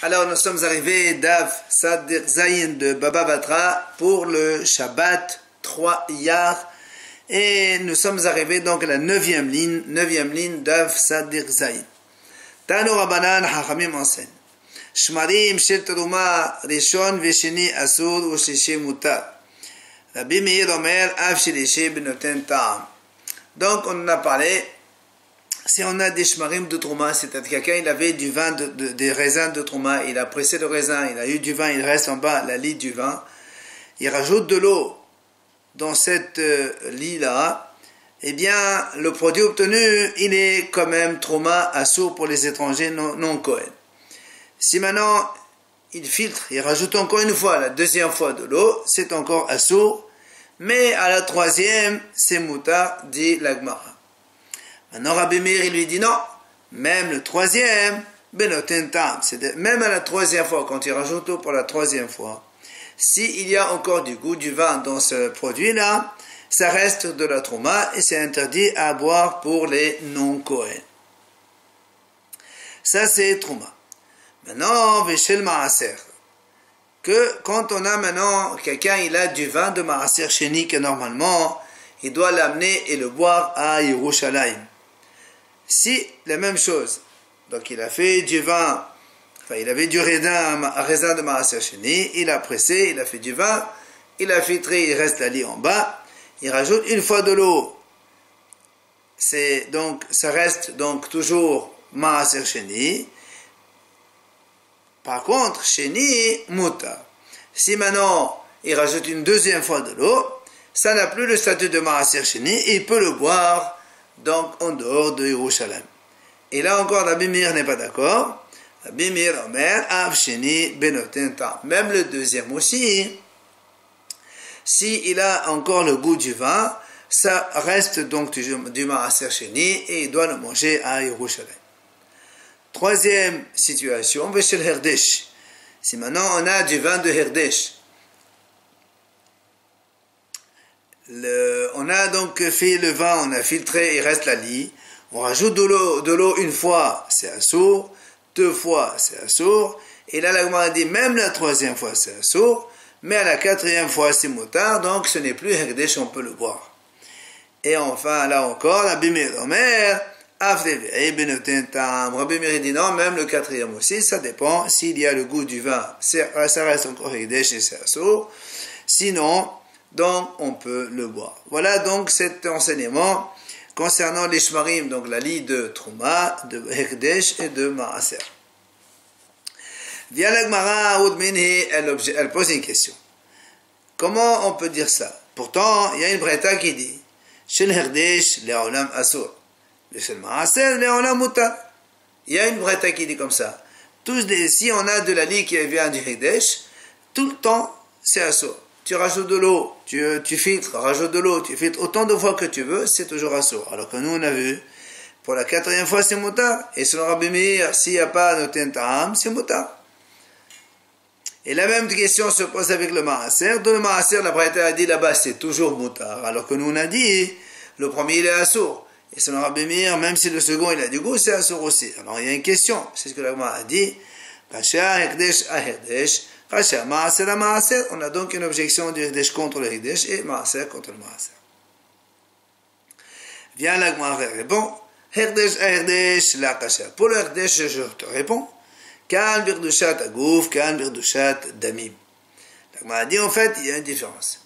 Alors nous sommes arrivés d'Av Sadir Zayin de Baba Batra pour le Shabbat 3 Iyar et nous sommes arrivés donc à la 9e ligne d'Av Sadir Zayin. Tano Rabbanan Hachamim enseigne Shmarim Shel Teruma Rishon Vesheni Asur Ushishi Mutar Rabbi Meir Omer Av Shelishi Benoten Ta'am. Donc on en a parlé. Si on a des shmarim de Trouma, c'est-à-dire quelqu'un il avait du vin, des raisins de Trouma, il a pressé le raisin, il a eu du vin, il reste en bas la lie du vin, il rajoute de l'eau dans cette lie-là, eh bien le produit obtenu, il est quand même Trouma assour pour les étrangers non Kohen. Si maintenant il filtre, il rajoute encore une fois, la deuxième fois de l'eau, c'est encore assour, mais à la troisième, c'est mutar, dit l'Agmara. Maintenant Rabbi Meir il lui dit non, même le troisième, benoten tam, c'est même à la troisième fois, quand il rajoute l'eau pour la troisième fois, s'il y a encore du goût du vin dans ce produit-là, ça reste de la trouma et c'est interdit à boire pour les non-Kohen. Ça c'est trouma. Maintenant, veshel maaser, que quand on a maintenant, quelqu'un il a du vin de maaser sheni que normalement, il doit l'amener et le boire à Yerushalayim. Si, la même chose, donc il a fait du vin, enfin il avait du raisin de Maaser Sheni, il a pressé, il a fait du vin, il a filtré, il reste la lie en bas, il rajoute une fois de l'eau, donc ça reste donc toujours Maaser Sheni. Par contre, Sheni Muta. Si maintenant il rajoute une deuxième fois de l'eau, ça n'a plus le statut de Maaser Sheni et il peut le boire donc en dehors de Yerushalayim. Et là encore, Rabbi Meir n'est pas d'accord. Rabbi Meir Omer, Av Sheni Benoten Tam. Même le deuxième aussi, si il a encore le goût du vin, ça reste donc du Maaser Sheni et il doit le manger à Yerushalayim. Troisième situation, Veshel Herdesh. Si maintenant on a du vin de Herdesh, on a donc fait le vin, on a filtré, il reste la lie. On rajoute de l'eau une fois, c'est assour. Deux fois, c'est assour. Et là, la Gemara dit même la troisième fois, c'est assour. Mais à la quatrième fois, c'est mutar. Donc, ce n'est plus herdesh, on peut le boire. Et enfin, là encore, Rabbi Meir Omer, Avdevei benoten tam. Rabbi Meir dit non, même le quatrième aussi, ça dépend. S'il y a le goût du vin, ça reste encore herdesh et c'est assour. Sinon, donc on peut le boire. Voilà donc cet enseignement concernant les shmarim, donc la lie de Trouma, de Hekdesh et de Maaser. Via la Gemara, elle pose une question. Comment on peut dire ça? Pourtant, il y a une breta qui dit Shel Hekdesh le'olam asur, Shel Maaser le'olam mutar. Il y a une breta qui dit comme ça. Si on a de la lie qui vient du Hekdesh, tout le temps c'est asur. Tu rajoutes de l'eau, tu filtres, rajoute de l'eau, tu filtres autant de fois que tu veux, c'est toujours assour. Alors que nous, on a vu, pour la quatrième fois, c'est mutar. Et selon Rabbi Meir, s'il n'y a pas noten ta'am, c'est mutar. Et la même question se pose avec le maaser. Dans le maaser, la Braïta a dit là-bas, c'est toujours mutar. Alors que nous, on a dit, le premier, il est assour. Et selon Rabbi Meir, même si le second, il a du goût, c'est assour aussi. Alors, il y a une question. C'est ce que la Gemara a dit. Pasha, Hekdesh, Ahekdesh. On a donc une objection du Hekdesh contre le Hekdesh et Maaser contre le Maaser. Viens la Gemara répond Hekdesh à Hekdesh la Kasher. Pour le Hekdesh, je te réponds Kan birdushat agouf, kan birdushat damim. La Gemara dit en fait, il y a une différence.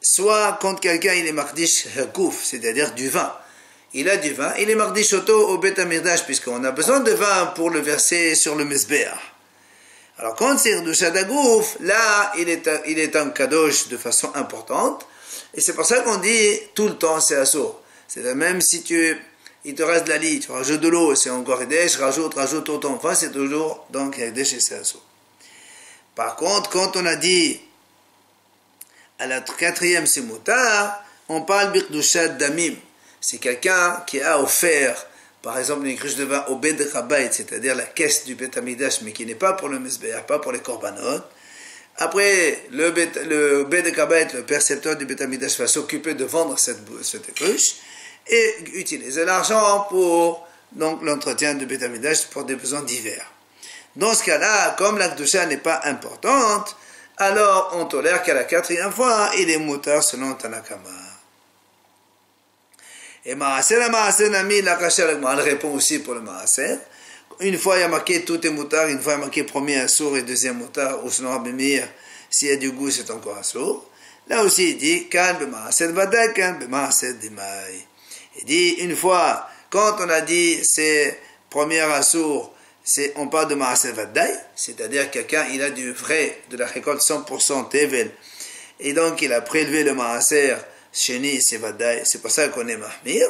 Soit quand quelqu'un il est mardish hakouf, c'est-à-dire du vin. Il a du vin, il est mardish oto au Bet Amidash, puisqu'on a besoin de vin pour le verser sur le Mezbeah. Alors quand c'est Rdushat Agouf, là il est un kadosh de façon importante, et c'est pour ça qu'on dit tout le temps c'est assour. C'est-à-dire même si il te reste de la lie, tu rajoutes de l'eau, c'est encore Hekdesh, rajoute autant, enfin c'est toujours donc Hekdesh et c'est assour. Par contre, quand on a dit à la quatrième c'est mutar, on parle Birdushat Damim. C'est quelqu'un qui a offert par exemple une cruche de vin au Bet Kabait, c'est-à-dire la caisse du Bet Amidash, mais qui n'est pas pour le Mezbeah, pas pour les korbanot. Après, le Bet Kabait, le percepteur du Bet Amidash, va s'occuper de vendre cette cruche et utiliser l'argent pour donc l'entretien du Bet Amidash pour des besoins divers. Dans ce cas-là, comme la kedusha n'est pas importante, alors on tolère qu'à la 4e fois, il est moutar selon Tanakama. Et Maaser, la Maaser Nami, la Kasha, elle répond aussi pour le Maaser. Une fois il y a marqué tout est moutar, une fois il y a marqué premier assour et deuxième moutar, ou sinon Abimir, s'il y a du goût, c'est encore assour. Là aussi il dit, Kan be Maaser Vadak, Kan be Maaser Dimai. Il dit, une fois, quand on a dit c'est premier assour, on parle de Maaser Vadai, c'est-à-dire quelqu'un, il a du vrai, de la récolte 100% Tevel, et donc il a prélevé le Maaser, Sheni, c'est Vadai, c'est pour ça qu'on est Mahmir.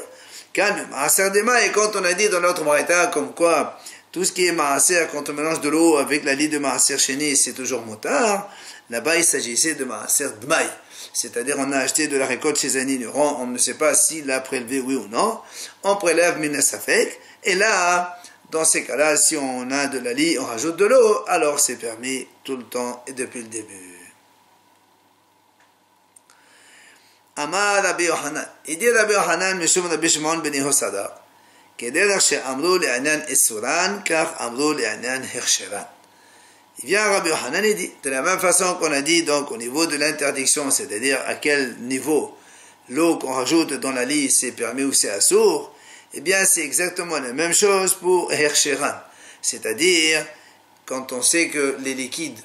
Quand le Maaser Dema, et quand on a dit dans notre Braïta, comme quoi, tout ce qui est Maaser, quand on mélange de l'eau avec la lie de Maaser Sheni, c'est toujours motard, là-bas il s'agissait de Maaser Dmaï. C'est-à-dire on a acheté de la récolte chez un ignorant, on ne sait pas s'il l'a prélevé oui ou non, on prélève Minasafek, et là, dans ces cas-là, si on a de la lie, on rajoute de l'eau, alors c'est permis tout le temps et depuis le début. Amar Rabbi Yohanan. Il dit Rabbi Yohanan, Mishum Rabbi Shimon ben Yehosadar, כדרך שאמרו לעניין איסורן, כך אמרו לעניין הכשרן. Il vient Rabbi Yohanan et dit, de la même façon qu'on a dit donc au niveau de l'interdiction, c'est-à-dire à quel niveau l'eau qu'on rajoute dans la lie c'est permis ou c'est assour, eh bien c'est exactement la même chose pour Hersheran, c'est-à-dire quand on sait que les liquides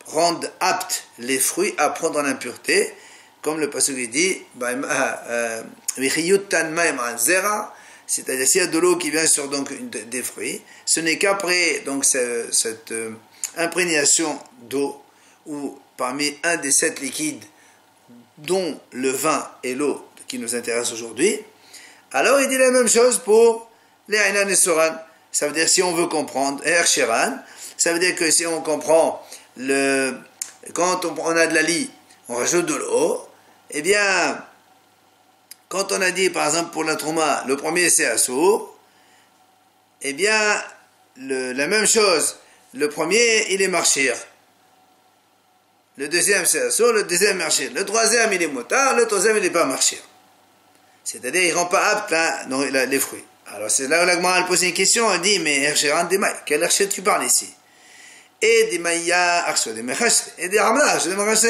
rendent aptes les fruits à prendre en impureté, comme le passage dit, c'est-à-dire s'il y a de l'eau qui vient sur donc des fruits, ce n'est qu'après donc cette imprégnation d'eau, ou parmi un des 7 liquides, dont le vin et l'eau qui nous intéressent aujourd'hui, alors il dit la même chose pour les Ainan et Soran. Ça veut dire si on veut comprendre, Hersheran, ça veut dire que si on comprend, quand on a de la lie, on rajoute de l'eau, eh bien, quand on a dit par exemple pour la Trouma, le premier c'est Assour, eh bien, la même chose, le premier il est Marchir, le deuxième c'est Assour, le deuxième Marchir, le troisième il est Motard, le troisième il n'est pas Marchir. C'est-à-dire il ne rend pas apte les fruits. Alors c'est là où la Gemara pose une question, elle dit, mais Hersheran Demai, quel Hersher tu parles ici? Et Demaya Arsho de Mechashe, et des Ramla Arsho de Mechashe.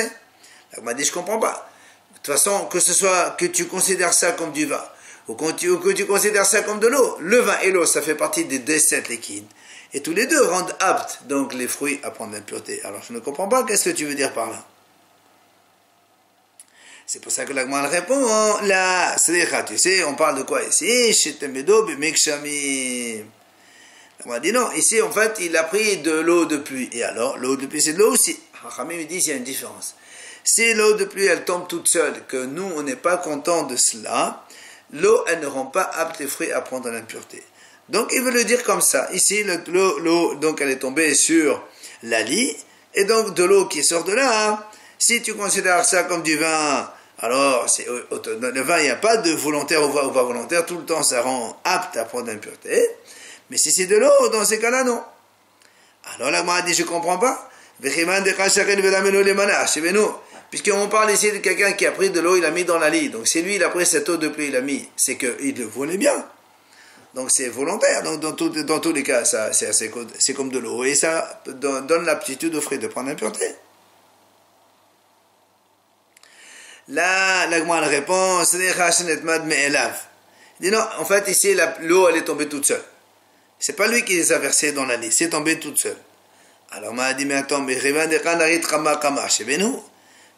La Gemara dit, je ne comprends pas. De toute façon, que ce soit que tu considères ça comme du vin, ou que tu considères ça comme de l'eau, le vin et l'eau, ça fait partie des 7 liquides. Et tous les deux rendent aptes, donc, les fruits à prendre l'impureté. Alors, je ne comprends pas, qu'est-ce que tu veux dire par là? C'est pour ça que la Gemara répond, là, tu sais, on parle de quoi ici? Shetemedo b'mekshami. La Gemara dit non, ici, en fait, il a pris de l'eau de pluie. Et alors, l'eau de pluie, c'est de l'eau aussi. Hachamim me dit, il y a une différence. Si l'eau de pluie, elle tombe toute seule, que nous, on n'est pas content de cela, l'eau, elle ne rend pas apte les fruits à prendre l'impureté. Donc, il veut le dire comme ça. Ici, l'eau, donc, elle est tombée sur la lie, et donc, de l'eau qui sort de là, si tu considères ça comme du vin, alors, le vin, il n'y a pas de volontaire ou pas volontaire, tout le temps, ça rend apte à prendre l'impureté. Mais si c'est de l'eau, dans ces cas-là, non. Alors, la Gemara dit, je ne comprends pas. Puisqu'on parle ici de quelqu'un qui a pris de l'eau, il a mis dans la lie. Donc si lui, il a pris cette eau de pluie, il a mis, c'est qu'il le voulait bien. Donc c'est volontaire. Donc dans tous les cas, c'est comme de l'eau. Et ça donne l'aptitude aux fruits de prendre l'impureté. Là, la Gemara répond, il dit non, en fait ici, l'eau, elle est tombée toute seule. C'est pas lui qui les a versés dans la lie, c'est tombé toute seule. Alors, on m'a dit, mais attends, mais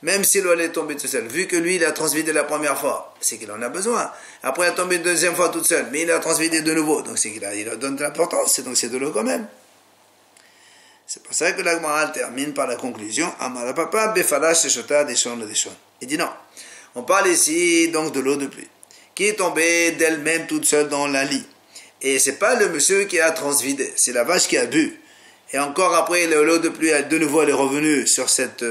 même si l'eau est tombée toute seule, vu que lui, il a transvidé la première fois, c'est qu'il en a besoin. Après, il est tombé une deuxième fois toute seule, mais il a transvidé de nouveau, donc c'est qu'il donne de l'importance, donc c'est de l'eau quand même. C'est pour ça que la Gemara termine par la conclusion, il dit non, on parle ici donc de l'eau de pluie, qui est tombée d'elle-même toute seule dans la lie. Et c'est pas le monsieur qui a transvidé, c'est la vache qui a bu. Et encore après, l'eau de pluie, de nouveau, elle est revenue sur cette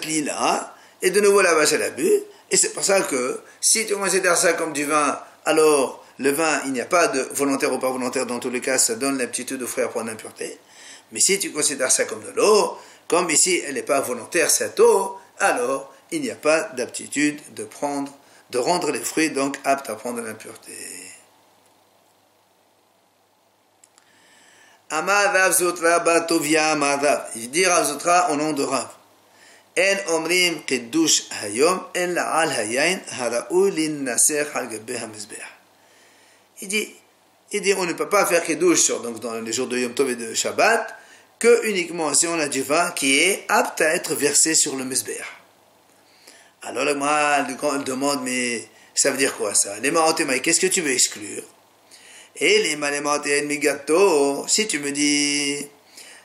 lie-là, et de nouveau la vache elle a bu, et c'est pour ça que si tu considères ça comme du vin, alors le vin, il n'y a pas de volontaire ou pas volontaire, dans tous les cas, ça donne l'aptitude aux fruits à prendre l'impureté. Mais si tu considères ça comme de l'eau, comme ici elle n'est pas volontaire cette eau, alors il n'y a pas d'aptitude de rendre les fruits donc aptes à prendre l'impureté. Amar Rav Zotra Batovia Amar Rav. Il dit Rav Zotra au nom de Rav. En omrim kiddush hayom en la'al hayayin hara'u linnaser al gabe hamizbeah. Il dit on ne peut pas faire kiddush donc dans les jours de Yom Tov et de Shabbat que uniquement si on a du vin qui est apte à être versé sur le mizbeah. Alors le Gemara demande mais ça veut dire quoi ça? Les marotémaïs, qu'est-ce que tu veux exclure? Et les malématéen migato, si tu me dis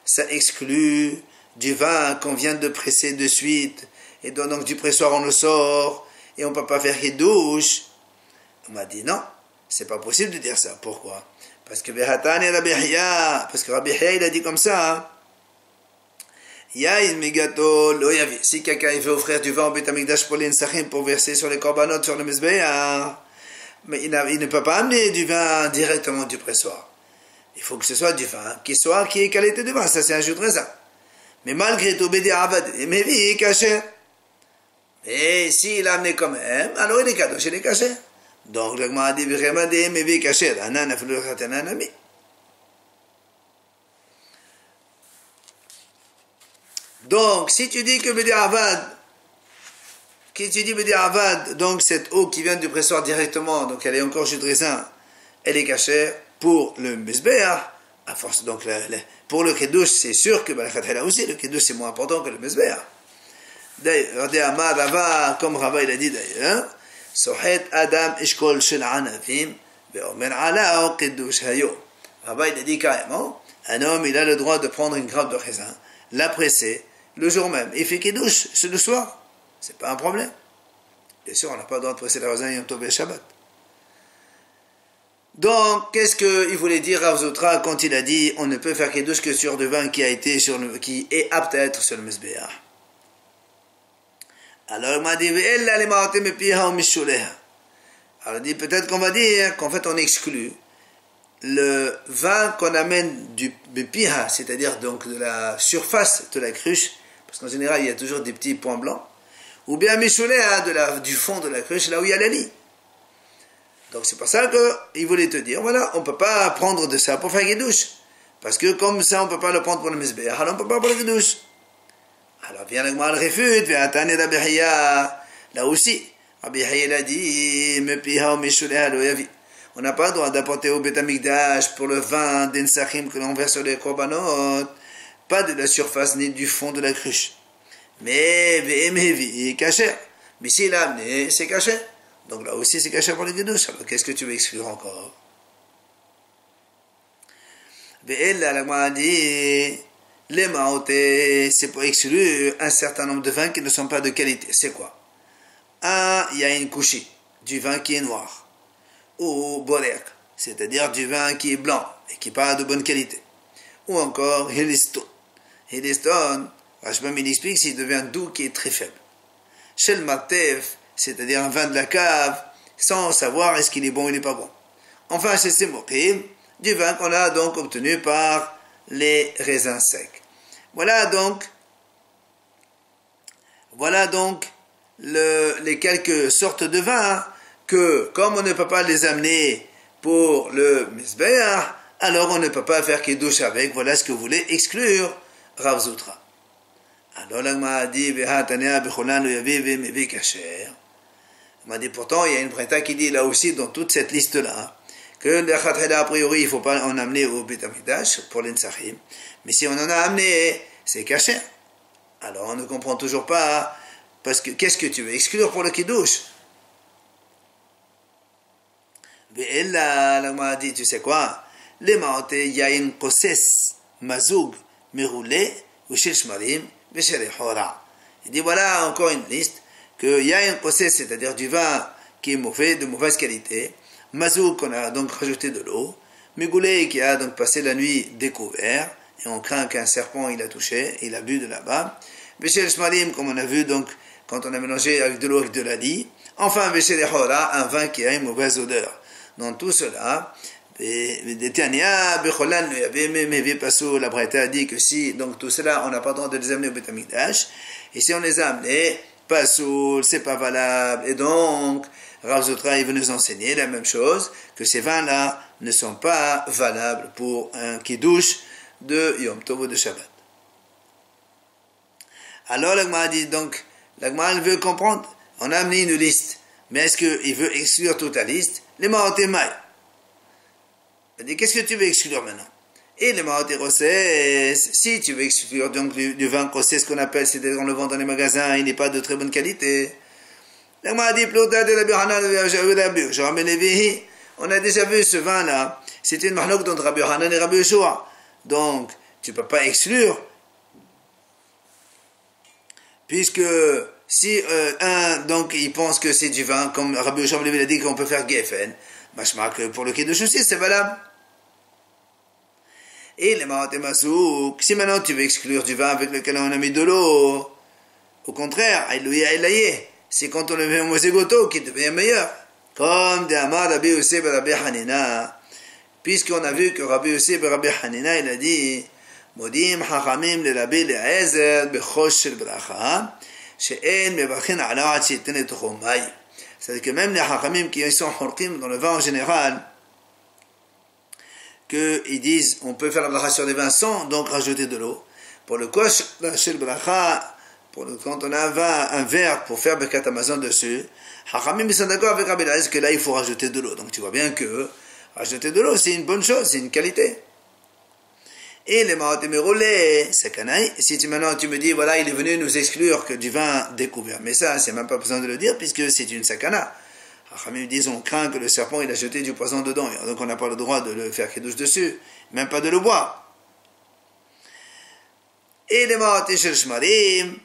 ça exclut du vin qu'on vient de presser de suite, et donc du pressoir on le sort, et on ne peut pas faire kiddush. On m'a dit non, c'est pas possible de dire ça. Pourquoi? Parce que Rabbi Hiya, il a dit comme ça. Yaïn migato lo yavi. Si quelqu'un veut offrir du vin au Beit Hamikdash pour les Nsachim pour verser sur les korbanot, sur le mizbeah, mais il ne peut pas amener du vin directement du pressoir. Il faut que ce soit du vin qui est qualité de vin. Ça, c'est un jus de raisin. Mais malgré tout, Bédi Avad, mais oui, caché. Et s'il l'a amené quand même, alors il est kadosh, il est caché. Donc, le Gemara dit, mais oui, caché. Donc, si tu dis que Bédi Avad, donc cette eau qui vient du pressoir directement, donc elle est encore jus de raisin, elle est cachée pour le mizbeah, à force, donc pour le kiddush, c'est sûr que aussi, le kiddush c'est moins important que le mizbeah. D'ailleurs, comme Rava il a dit d'ailleurs, Sohet Adam Ishkol Shel Anavim, Ve'omer Alao Kiddush Hayo. Rava il a dit carrément, un homme il a le droit de prendre une grappe de raisin, la presser, le jour même, il fait kiddush, c'est le soir. C'est pas un problème. Bien sûr, on n'a pas le droit de presser la raisin Yom Tov et Shabbat. Donc, qu'est-ce qu'il voulait dire Rav Zotra quand il a dit on ne peut faire kiddush que sur du vin qui est apte à être sur le mizbeah? Alors, il m'a dit alors, il dit peut-être qu'on va dire qu'en fait on exclut le vin qu'on amène du piha, c'est-à-dire donc de la surface de la cruche, parce qu'en général il y a toujours des petits points blancs, ou bien Mishuléa du fond de la cruche, là où il y a la lie. Donc c'est pour ça qu'il voulait te dire, voilà, on ne peut pas prendre de ça pour faire kiddush. Parce que comme ça, on ne peut pas le prendre pour le mizbeah, alors on ne peut pas pour le kiddush. Alors vient le Gemara le réfute, vient Tani Rabbi Hiya, là aussi, Rabbi Hiya a dit, Mepiha ou Mishuléa lo yavi. On n'a pas le droit d'apporter au Beit Hamikdash pour le vin d'Ensachim que l'on verse sur les korbanot, pas de la surface ni du fond de la cruche. Mais il est caché. Mais s'il l'a amené, c'est caché. Donc là aussi, c'est caché pour les kiddush. Alors qu'est-ce que tu veux exclure encore? La Gemara dit, les maotés, c'est pour exclure un certain nombre de vins qui ne sont pas de qualité. C'est quoi? Il y a une couchée, du vin qui est noir. Ou borek, c'est-à-dire du vin qui est blanc et qui n'est pas de bonne qualité. Ou encore Hiliston. Hiliston, Rashbam il explique s'il devient doux qui est très faible. Shel Matef, c'est-à-dire un vin de la cave, sans savoir est-ce qu'il est bon ou il n'est pas bon. Enfin, chez Semokim, du vin qu'on a donc obtenu par les raisins secs. Voilà donc les quelques sortes de vins que, comme on ne peut pas les amener pour le mizbeah, alors on ne peut pas faire kiddush avec. Voilà ce que voulait exclure Rav Zotra. Alors là, il m'a dit, il m'a dit, pourtant, il y a une braïta qui dit là aussi, dans toute cette liste-là, que a priori, il ne faut pas en amener au Beit Hamikdash pour l'Ensachim, mais si on en a amené, c'est caché. Alors on ne comprend toujours pas, parce que qu'est-ce que tu veux exclure pour le kiddush? Mais là, il m'a dit, tu sais quoi? Les maotés, il y a une kosses, mazoug, miroulé, ou shel shmarim, il dit voilà encore une liste qu'il y a un procès, c'est-à-dire du vin qui est mauvais, de mauvaise qualité, mazouk qu'on a donc rajouté de l'eau, migoulé qui a donc passé la nuit découvert et on craint qu'un serpent il a touché, il a bu de là-bas, Beshel Shmalim comme on a vu donc quand on a mélangé avec de l'eau avec de la lie, enfin Beshel Hora, un vin qui a une mauvaise odeur. Dans tout cela, la Braïta a dit que si, donc tout cela, on n'a pas le droit de les amener au Beit Hamikdash, et si on les a amenés, pasoul, c'est pas valable, et donc, Rav Zotra, il veut nous enseigner la même chose, que ces vins-là ne sont pas valables pour un kiddush, de Yom Tov ou de Shabbat. Alors l'Agmara dit donc, l'Agmara veut comprendre, on a amené une liste, mais est-ce qu'il veut exclure toute la liste? Les Mahotémaï. Il dit, qu'est-ce que tu veux exclure maintenant? Et les Mahoté Rosses, si tu veux exclure donc du vin Rosses, ce qu'on appelle, c'est-à-dire on le vend dans les magasins, il n'est pas de très bonne qualité. L'Agmara dit, on a déjà vu ce vin-là, c'était une mahlouk entre Rabbi Hanan et Rabbi Yeshua. Donc, tu ne peux pas exclure. Puisque si donc il pense que c'est du vin, comme Rabbi Yeshua a dit qu'on peut faire Geffen, machma que pour le Kiddush aussi c'est valable. Et les Mahoté Masouk, si maintenant tu veux exclure du vin avec lequel on a mis de l'eau, au contraire, c'est quand on le met au Mosegoto qui devient meilleur. Comme des Amar Rabbi Yosef et Rabbi Hanina, puisqu'on a vu que Rabbi Yosef et Rabbi Hanina, il a dit, Modim Hachamim le Rabbi Eliezer bechosh shel bracha, she'en mevarchin ala ad she'iten letocho may. C'est-à-dire que même les Hachamim qui sont horkim dans le vin en général, qu'ils disent, on peut faire la bracha sur des vins sans donc rajouter de l'eau. Pour le kosh shel bracha, quand on a un verre pour faire Birkat Hamazon dessus, Hachamim ils sont d'accord avec Rabbi Eliezer que là il faut rajouter de l'eau. Donc tu vois bien que rajouter de l'eau c'est une bonne chose, c'est une qualité. Et les Mahoté Merolé, c'est canaille. Si maintenant tu me dis voilà il est venu nous exclure que du vin découvert, mais ça c'est même pas besoin de le dire puisque c'est une sakana. Hachamim disent on craint que le serpent il a jeté du poison dedans, donc on n'a pas le droit de le faire kiddush dessus, même pas de le boire. Et les Mahoté Shel Shmarim.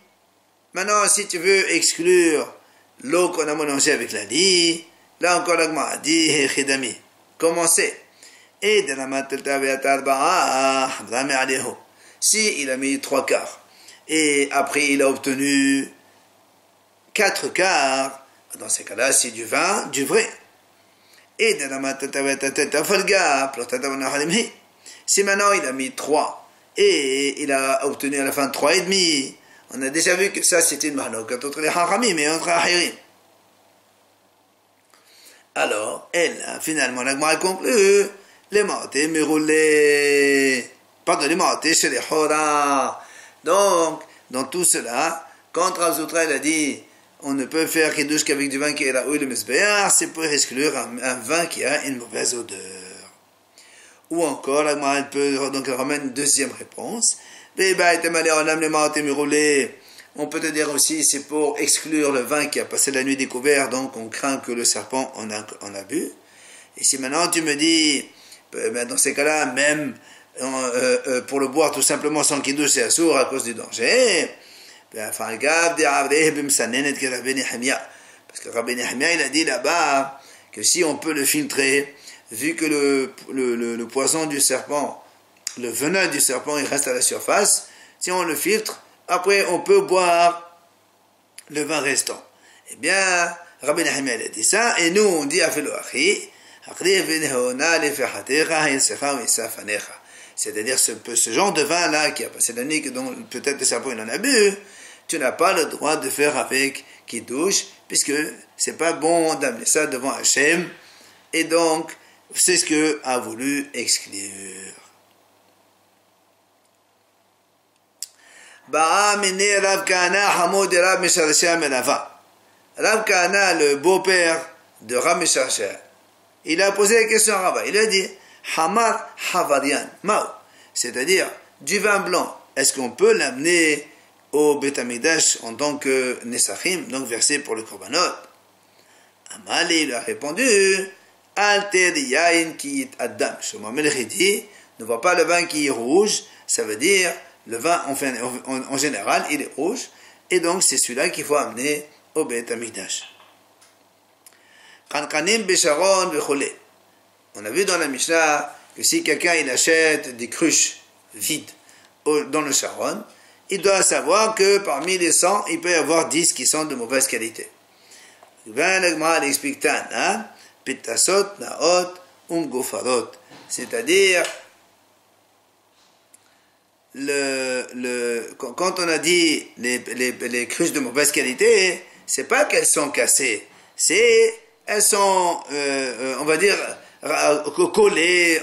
Maintenant, si tu veux exclure l'eau qu'on a mélangée avec la lie, là encore l'Agmara dit, Chidami, commencez. Et de la matelta ve'atarba'a, Hamdame aleho. Si il a mis 3 quarts, et après il a obtenu 4 quarts, dans ces cas-là, c'est du vin, du vrai. Et de la matelta ve'atarba'a, falga, plotata v'nahalimhi. Si maintenant il a mis 3, et il a obtenu à la fin 3,5, on a déjà vu que ça c'était une mahlouk entre les haramim et entre les ahirim. Alors, elle, finalement, l'Agmara conclut, les Mahoté Merolé, pardon, les Mahoté chez les Hora. Donc, dans tout cela, quand Rav Zutra il a dit, on ne peut faire kiddush qu'avec du vin qui est la huile mesbéar, c'est pour exclure un vin qui a une mauvaise odeur. Ou encore, l'Agmara elle peut donc ramène une deuxième réponse. On peut te dire aussi c'est pour exclure le vin qui a passé la nuit découvert, donc on craint que le serpent en a bu. Et si maintenant tu me dis, dans ces cas-là, même pour le boire tout simplement sans kiddush c'est assourd à cause du danger, parce que Rabbi Nehemia il a dit là-bas que si on peut le filtrer, vu que le poison du serpent, le venin du serpent, il reste à la surface. Si on le filtre, après on peut boire le vin restant. Eh bien, Rabbi Nehemia a dit ça, et nous on dit afelo achi, c'est-à-dire ce genre de vin là qui a passé la nuit, dont peut-être le serpent il en a bu, tu n'as pas le droit de faire avec kiddush, puisque c'est pas bon d'amener ça devant Hachem, et donc c'est ce que a voulu exclure. Rav Kahana, le beau-père de Rav Misharshah, il a posé la question à Rava. Il a dit Hamar Havarian Mao, c'est-à-dire du vin blanc. Est-ce qu'on peut l'amener au Beth Amikdash en tant que Nesachim, donc versé pour le Korbanot? Amali lui a répondu Alter Yain ki it Adam. Shlomo Melech dit ne vois pas le vin qui est rouge, ça veut dire le vin en général il est rouge, et donc c'est celui-là qu'il faut amener au Beth Amikdash. Kankanim Besharon Vechole. On a vu dans la Mishnah que si quelqu'un il achète des cruches vides dans le Sharon, il doit savoir que parmi les 100, il peut y avoir 10 qui sont de mauvaise qualité. L'Agmara explique Tan, Pitasot, Naot, Gofarot. C'est-à-dire, quand on a dit les cruches de mauvaise qualité, c'est pas qu'elles sont cassées, elles sont, on va dire, collées,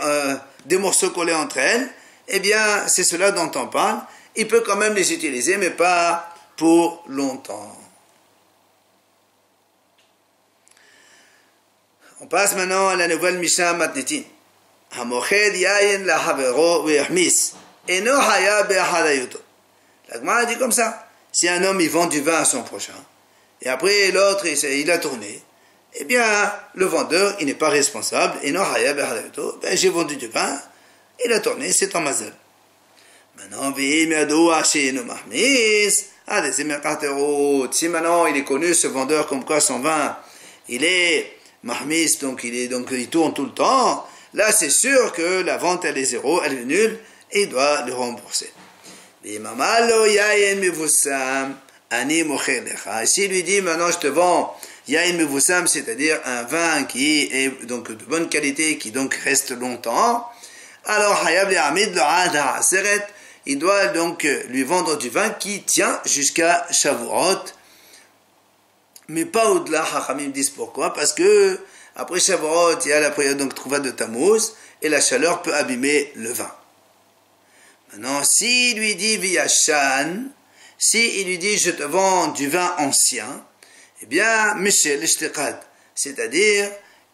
des morceaux collés entre elles, eh bien, c'est cela dont on parle. Il peut quand même les utiliser, mais pas pour longtemps. On passe maintenant à la nouvelle Mishnah Matnitin. Hamoched yayin la havero ve'achmis. Eno haya be'achadayoto. La Gemara dit comme ça. Si un homme il vend du vin à son prochain, et après l'autre il a tourné, eh bien le vendeur il n'est pas responsable. Eno haya be'achadayoto. Ben j'ai vendu du vin, il a tourné, c'est en mazel. Maintenant, si maintenant il est connu ce vendeur comme quoi son vin il est mahmis, donc il tourne tout le temps, là c'est sûr que la vente elle est zéro, elle est nulle et il doit le rembourser. S'il lui dit maintenant je te vends yain mevusam, c'est-à-dire un vin qui est donc de bonne qualité, qui donc reste longtemps, alors hayab li amid lo ad ha'aseret, il doit donc lui vendre du vin qui tient jusqu'à Shavuot, mais pas au-delà. Hachamim disent pourquoi? Parce que après Shavuot, il y a la période donc Trouva de Tammuz, et la chaleur peut abîmer le vin. Maintenant, s'il lui dit Viyashan, s'il lui dit je te vends du vin ancien, eh bien, Mishel Ishtiqad, c'est-à-dire,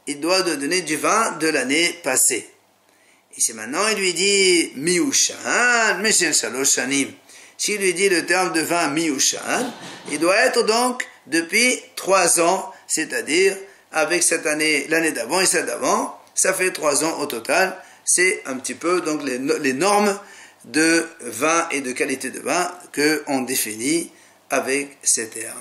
il doit te donner du vin de l'année passée. Et si maintenant il lui dit Miushan, Mishel Shalosh Shanim, s'il lui dit le terme de vin Miushan, il doit être donc depuis 3 ans, c'est-à-dire avec cette année, l'année d'avant et celle d'avant, ça fait 3 ans au total. C'est un petit peu donc les normes de vin et de qualité de vin qu'on définit avec ces termes.